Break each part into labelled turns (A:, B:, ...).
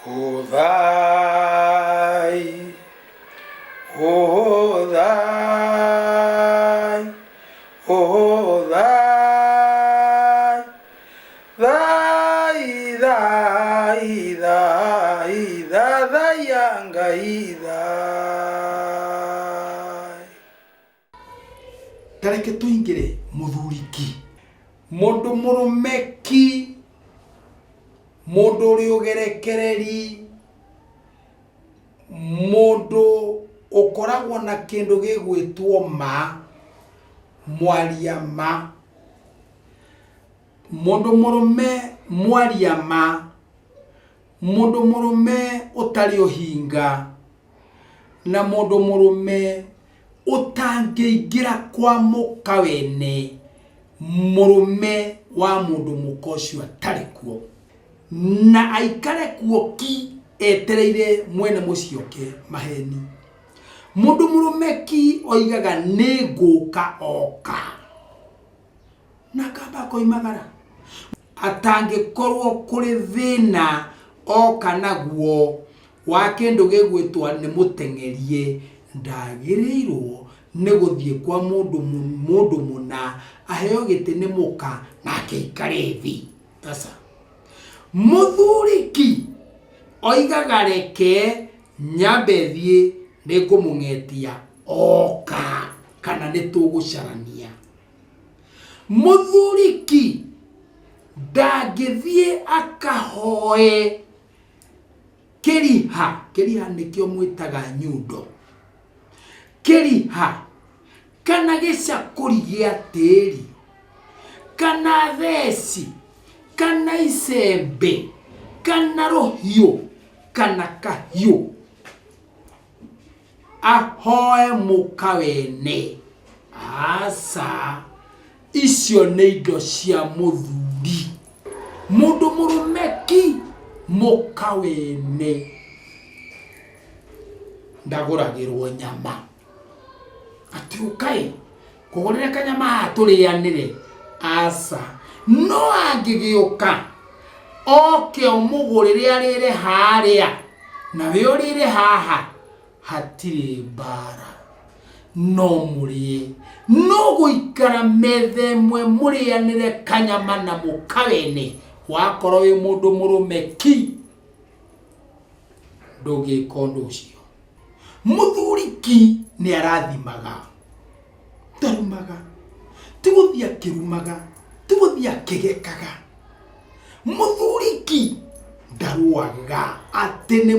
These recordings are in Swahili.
A: O thy, O thy, O thy, thy, thy, thy, thy, Ngai thy. Tareke tuingire muthuriki. Mundu murumeki. Mundu uri ugerekereri. Mundu ukoragwo na kindu gigwitwo ma. Mwaria ma. Mundu murume mwaria ma. Mundu murume utari uhinga. Na mundu murume utangiingira kwa mukawene. Murume wa mundu mukocio atari kuo. Na aikare kuo ki etereire mwene mucioke maheni. Mundu murumeki oigaga niguka oka. Na kaba koimagara. Atangikorwo kuri thina oka naguo wa kindu gigwitwa ni mutengerie ndagirirwo ni guthie kwa mundu muna aheo gite ni muka na keikare thi. Tasa muthuriki oigaga reke nyambethie ni kumungetia oka kana ni tugucarania. Muthuriki ndangithie akahoe kiriha nikio mwitaga nyundo. Kiriha kana gicakuri gia tiri kana theci kana icembe kana rohio kana kahio ahoe mukawene. Asa icio ni indo cia muthuri. Mundu murumeki mukawene ndaguragirwo nyama. Ati ukai kugurira kanyama turianire. Asa no angigiuka oke omugurire arire haria na we urire haha hatire bara. No muri no guikara methe mwe murianire kanyama na mukawene. Wakoro wi mundu murumeki ndoge kondo ucio. Muthuriki ni arathimaga. Tarumaga. Tiguthia kirumaga. Tiguthia kigekaga. Muthuriki ndaruaga ati ni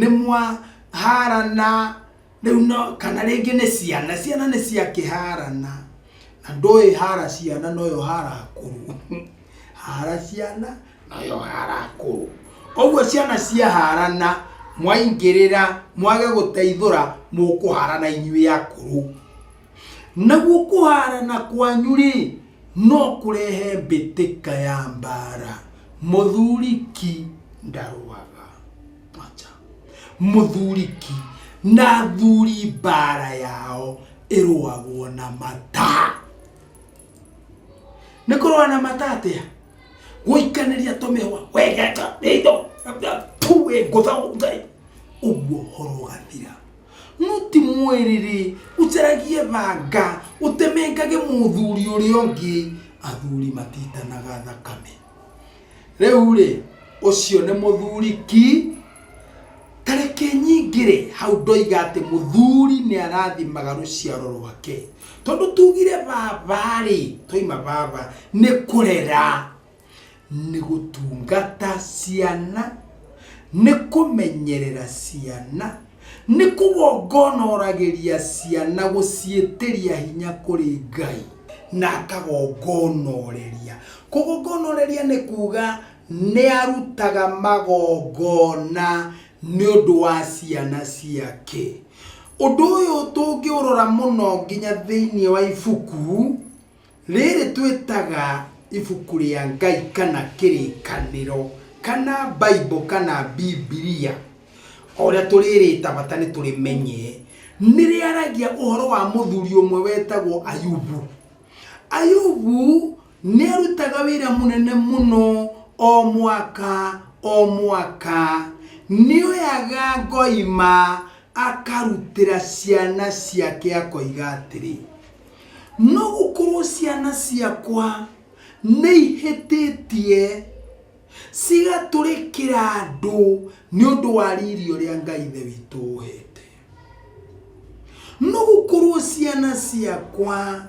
A: mwa harana no kana ringi ni ciana ni cia kiharana. Na ndoi hara ciana no yo hara kuru. Hara ciana no yo hara kuru. Ogwo ciana cia harana mwaingirira mwage guteithura mukuharana inyui akuru. Naguo kuharana kwanyuri no kurehe mbitika ya mbara. Muthuriki ndaruaga. Acha. Muthuriki na thuri mbara yao iruagwo na mata. Nikorwa na mata atia guikaniria tomewa wegeka indo tuwe guthauthe uguo horo gathira. Nuti mwiriri ucaragie banga utemengage muthuri uri ongi. Athuri matitanaga thakame. Riu ri ucio ni muthuriki. Tareke nyingire hau ndoiga ati muthuri ni arathimaga ruciaro rwake. Tondu tugire baba ri toima baba ni kurera ni gutungata ciana ni kumenyerera ciana ni kugongonoragiria ciana gucietiria hinya kuri Ngai na akagongonoreria. Kugongonoreria ni kuga ni arutaga magongona ni undu wa ciana ciake. Undu uyu tungiurora muno nginya thiini wa ibuku riri twitaga ibuku ria Ngai kana kirikaniro kana Bible kana Biblia. Oria turirita bata ni turimenye ni riaragia uhoro wa muthuri umwe wetagwo Ayubu. Ayubu ni arutaga wira munene muno o mwaka nioyaga ngoima akarutira ciana ciake akoiga atiri no gukorwo ciana ciakwa neihetitie cigaturikira andu ni undu wa riri uria Ngai ithe witu uhete. No gukorwo ciana ciakwa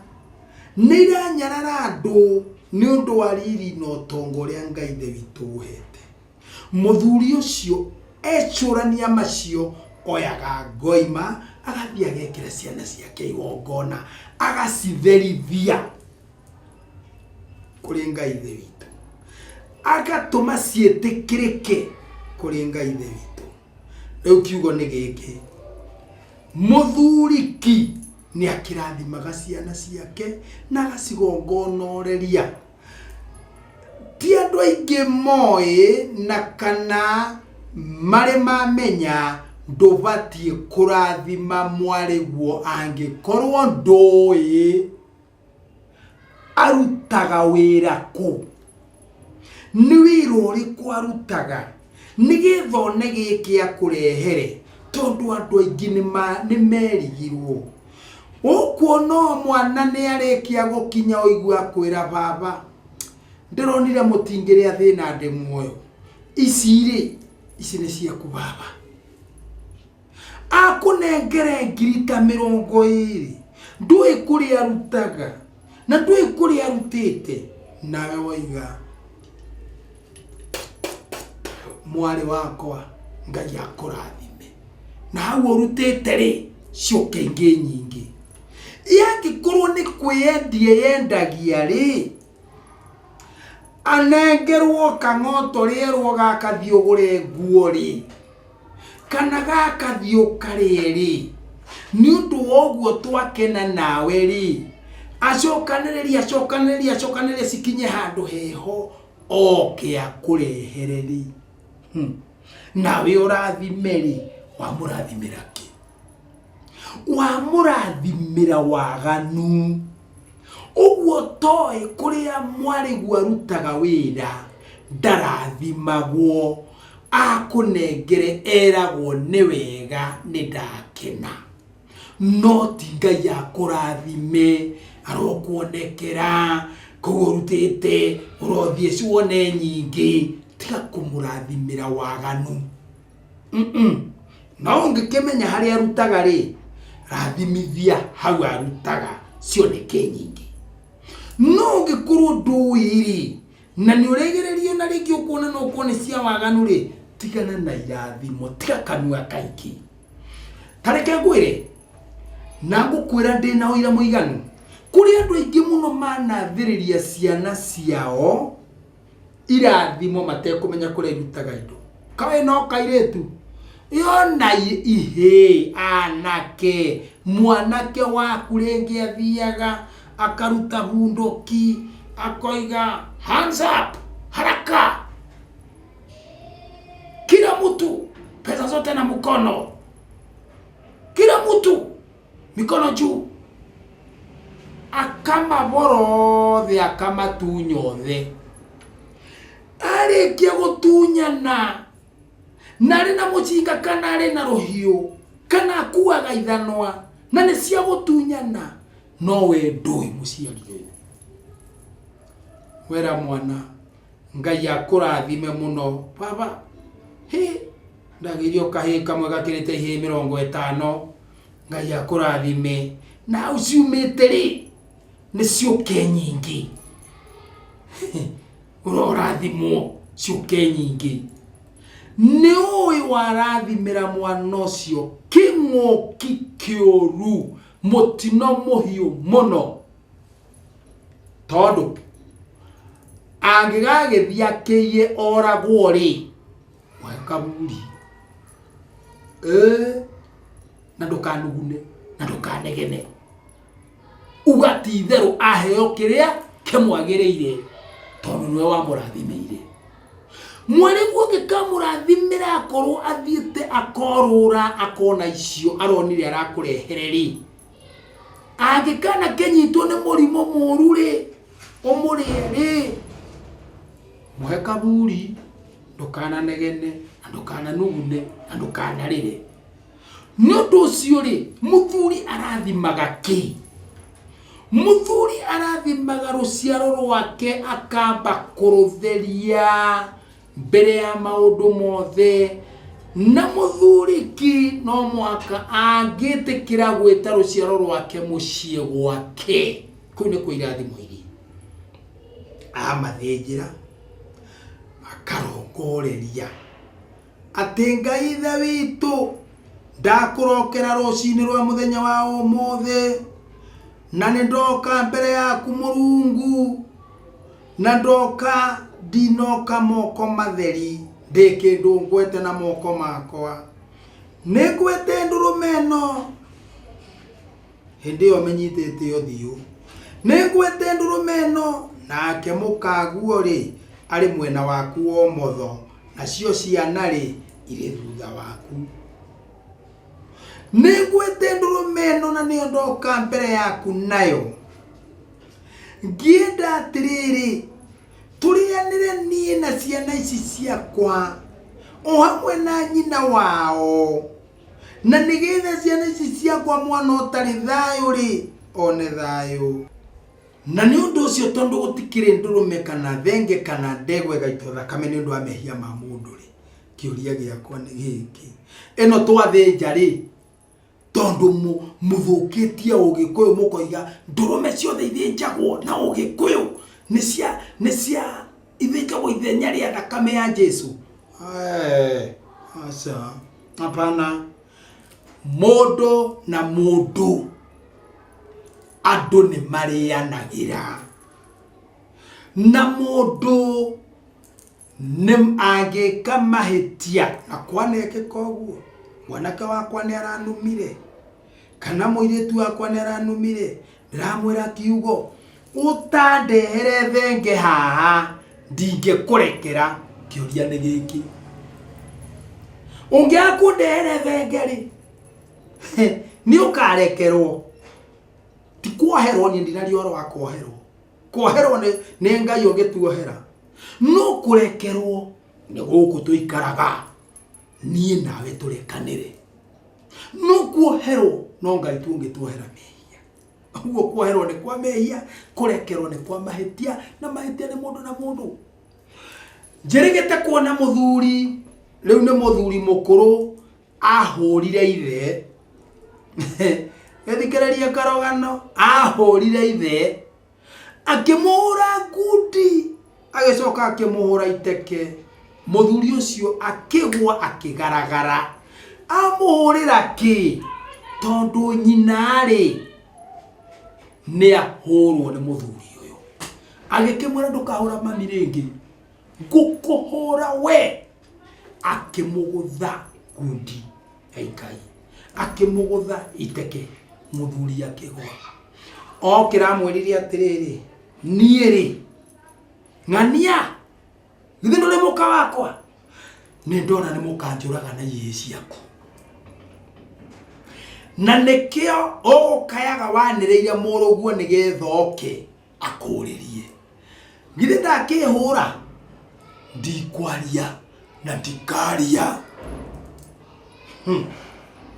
A: niranyarara andu ni undu wa riri no tongo uria Ngai ithe witu uhete. Muthuri ucio ecurania macio oyaga ngoima agathia gekira ciana ciake igongona agacitherithia kuri Ngai ithe witu, agatuma cietikirike kuri Ngai ithe witu. Riu kiugo ni giki, muthuriki ni akirathimaga ciana ciake na agacigongonoreria. Ti andu aingi moe na kana mari mamenya ndubatie kurathima mwariguo angikorwo ndui arutaga wira ku. Ni wira uriku arutaga nigetha one giki akurehere tondu andu aingi ni merigirwo. Ukuona mwana ni arikia gukinya oigua kwira baba ndironire mutingire athina ndi muoyo ici ni ciaku baba, akunengere ngirita 20 ndui kuri arutaga na ndui kuri arutite nawe waiga mwari wakwa Ngai akurathime na hau urutite ri cioke ingi nyingi. Yangikorwo ni kwiyendie yendagia ri anengerwo kang'oto rierwo gakathio nguo ri kana gakathio karie ri ni undu woguo twakena nawe ri acokaniriria cikinye handu heho oke akurehere ri nawe urathimeri wa murathimira ki? Wa murathimira waganu. Uguo toe kuria mwariguo arutaga wira ndarathimagwo, akunengere eragwo ni wega ni ndakena. No ti Ngai akurathime arokuonekera kugurutite urothie cione nyingi tiga kumurathimira waganu. No ngikimenya hari arutaga ri rathimithia hau arutaga cioneke nyingi. No ngikorwo nduiri na ni uregererio na ringi ukuona no kuone cia waganu ri tigana na irathimo tiga kanua kaingi. Tareke ngwire na ngukwira ndi na uira muiganu kuri andu aingi muno manathiriria ciana ciao irathimo matekumenya kuri irutaga indo. Kawe no kairetu yona ihe anake mwanake waku ringi athiaga akaruta bunduki akoiga hands up haraka, kila mtu pesa zote na mkono, kila mtu mikono juu, akama borothe akama tunyothe. Arikia gutunyana nari na mucinga kana ari na rohio kana akuaga ithanwa na ni cia gutunyana no we ndui muciari wera mwana Ngai akurathime muno baba. Ndagirio kahi kamwe gakirite hi 50 Ngai akurathime na uciumite ri ni cioke nyingi urorathimwo cioke nyingi. Ni ui warathimira mwana ucio king'oki kioru mutino muhiu muno tondu angigagithia kiye oragwo ri mwekaburi na ndukanugune na ndukanegene ugatitheru aheo kiria kimwagiriire tondu niwe wa murathimeire. Mwariguo gikamurathimira akorwo athiite akorura akona icio aronire arakurehereri agikana kenyitwo ni murimo muru ri umurire muhe kaburi ndukananegene na ndukananugune na ndukanarire. Ni undu ucio ri muthuri arathimaga ki? Muthuri arathimaga ruciaro rwake akamba kurutheria mbere ya maundu mothe. Na muthuri ki no mwaka angitikira gwita ruciaro rwake mucie gwake. Kuu ni ku irathimo iri amathinjira akarongoreria ati Ngai ithe witu ndakurokera rucini rwa muthenya wa umuthe na nindoka mbere yaku Murungu na ndoka ndinoka moko matheri ndikindu ngwete na moko makwa ningwete ndurumeno hindi yo menyitete yo thiu ningwete ndurumeno nake mukaguo ri ari mwena waku wo motho nacio ciana ri iri thutha waku ningwete ndurumeno na niyo ndoka mbere yaku nayo ngienda atiriri turianire nie na ciana ici ciakwa o hamwe na nyina wao na nigetha ciana ici ciakwa mwana utari thayo ri one thayo. Na ni undu ucio tondu gutikire ndurume kana thenge kana ndegwa gaito thakame ni undu wa mehia ma mundu ri kiuria giakwa ni giki eno twathinja ri tondu muthukitie Ugikuyu mukoiga ndurume ciothe ithinjagwo na Ugikuyu ni cia ithinjagwo ithenya ria thakame ya Jesu. Asa hapana, mundu na mundu andu ni marianagira na mundu ni agika mahitia na kwaneke koguo mwanake wakwa ni aranumire kana muiritu wakwa ni aranumire ndiramwira kiugo utandehere thenge haha ndingekurekera. Kiuria ni giki ungiakundehere thenge ri ni ukarekerwo ti kuoherwo ni ndinari oro wa kuoherwo ni Ngai ugituohera no kurekerwo ni guku tuikaraga nie nawe turekanire no kuoherwo no Ngai tungituohera mehia. Uguo kuoherwo ni kwa mehia, kurekerwo ni kwa mahitia na mahitia ni mundu na mundu. Njerigete kuona muthuri riu ni muthuri mukuru ahurire ithe ethikiriria karogano ahurire ithe akimuhura ngundi agicoka akimuhura iteke. Muthuri ucio akigwa akigaragara amuhurira ki tondu nyina ri ni ahurwo ni muthuri uyu agikimwira ndukahura mami ringi ngukuhura we. Akimugutha ngundi ya Ngai akimugutha iteke. Muthuri akigwa okira mwiriria atiriri nie ri ng'ania githe nduri muka wakwa ni ndona ni mukanjuraga na iye ciaku na nikio ukayaga wanireire muruguo nigetha oke akuririe. Githe ndakihura ndikwaria na ndikaria.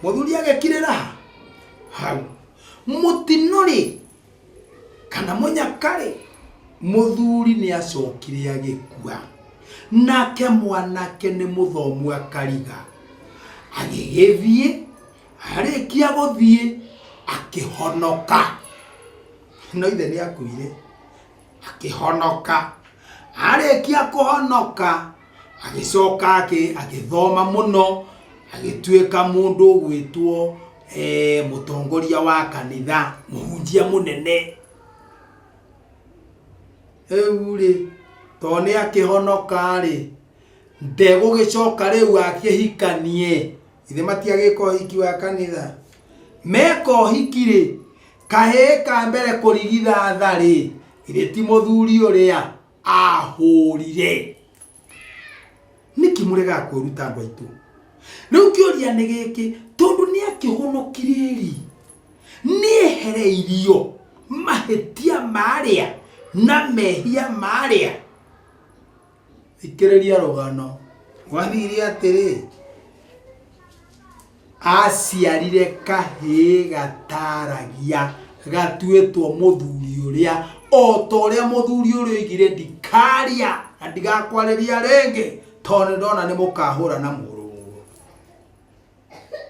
A: Muthuri agekirira hau mutinori kana munyakari. Muthuri ni acokire agikua nake mwanake ni muthomu akariga agigithie arikia guthie akihonoka. No ithe ni akuire akihonoka arikia kuhonoka agicoka agithoma muno agituika mundu gwitwo mutongoria wa kanitha muhunjia munene. Euri tone akihonoka ri ndegugicoka riu akihikanie. Ithe matiagiko hiki wa kanitha meko hikiri kaheka mbere kurigitha thari ire ti muthuri uria ahurire niki murega kwiruta andu aitu. Riu kiuria ni giki tondu ni akihonokiriri ni ehereirio mahitia maria na mehia maria ikereria rugano wathire atiri aciarire kahii gataragia gatuetwo muthuri uria otoria muthuri uria igire ndikaria na ndigakwariria ringi tondu ndona ni mukahura na murungu.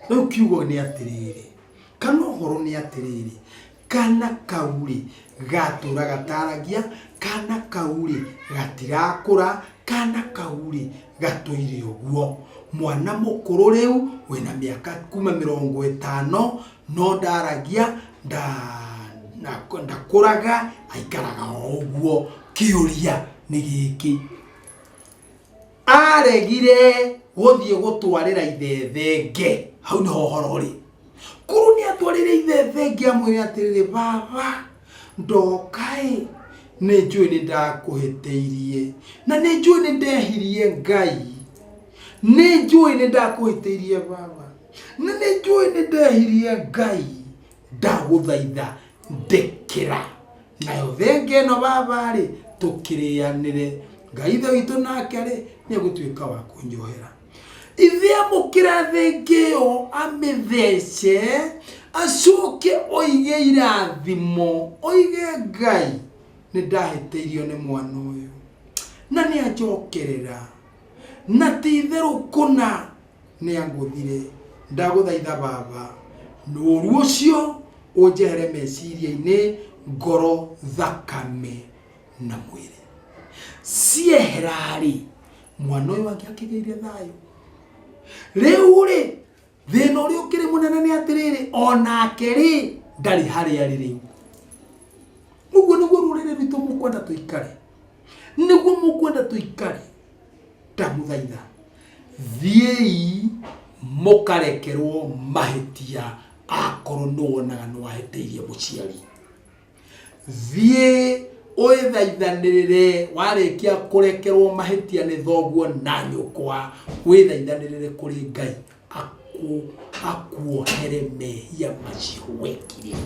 A: Riu kiugo ni atiriri kana uhoro ni atiriri, kana kauri gatura gataragia, kana kauri gatirakura, kana kauri gatuire uguo. Mwana mukuru riu wina miaka kuma 50 no ndaragia ndakuraga aikaraga uguo. Kiuria ni giki, aregire guthie gutwarira ithe thenge. Hau ni horo ri kuru ni atwarire ithe thenge amwire atiriri baba ndokai ni njui ni ndakuhiteirie na ni njui ni ndehirie Ngai, ni njui ni ndakuhiteirie baba na ni njui ni ndehirie Ngai, ndaguthaitha ndekera nayo thenge no baba ri tukirianire Ngai ithe witu nake ri ni gutuika wa kunjohera. Ithe amukira thenge yo amithece acoke oige irathimo oige Ngai ni ndahiteirio ni mwana uyu na ni anjokerera na titheru kuna ni anguthire. Ndaguthaitha baba nuru ucio unjehere meciria-ini, ngoro, thakame na mwiri cieherari mwana uyu wake akigeire thayu. Riu ri thina uria ukiri munene ni atiriri onake ri ndari haria riri. Uguo niguo rurire rwitu mukwenda tuikare, niguo mukwenda tuikare. Ndamuthaitha thiei mukarekerwo mahitia akorwo nuwonaga niwahiteirie muciari. Thie withaithanirire warikia kurekerwo mahitia ni thoguo na nyukwa, withaithanirire kuri Ngai akuohere mehia macio wekire.